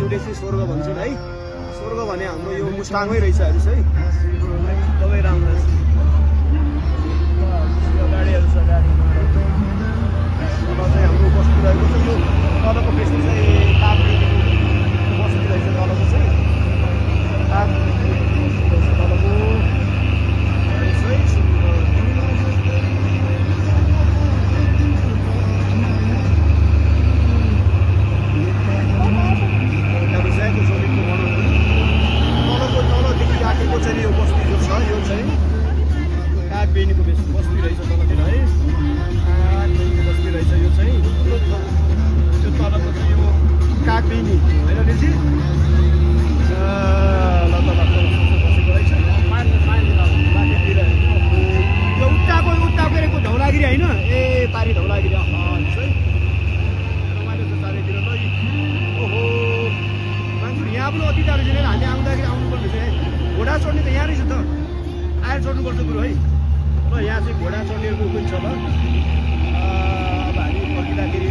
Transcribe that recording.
हामीले चाहिँ स्वर्ग भन्छौँ है। स्वर्ग भने हाम्रो यो मुस्ताङमै रहेछ हेर्नुहोस् है, एकदमै राम्रो रहेछ। गाडीहरू छ, गाडीमा तल चाहिँ हाम्रो बस्ती रहेको छ। यो तलको फेसमा चाहिँ काभ्रेको बस्ती रहेछ। तलको चाहिँ काभ्रेको बस्ती रहेछ। तलको तलदेखि राखेको चाहिँ यो बस्ती जो छ यो चाहिँ कागबेनीको बस्ती रहेछ। तलतिर है कागबेनीको बस्ती रहेछ यो चाहिँ। यो तलको चाहिँ यो कागबेनी होइन दिदी? ल त बसेको रहेछ माथितिर। यो उट्टाको धौलागिरी होइन? ए पारी धौलागिरी है रमाइलो छ चारैतिर। ल ओहो मान्छेहरू यहाँ पनि अति टाढो छैन। हामी आउँदाखेरि आउनुपर्ने चाहिँ घोडा चढ्ने त यहाँ रहेछ त, आएर चढ्नुपर्छ कुरो है। ल यहाँ चाहिँ घोडा चढ्नेहरूको पनि छ। ल अब हामी फर्किँदाखेरि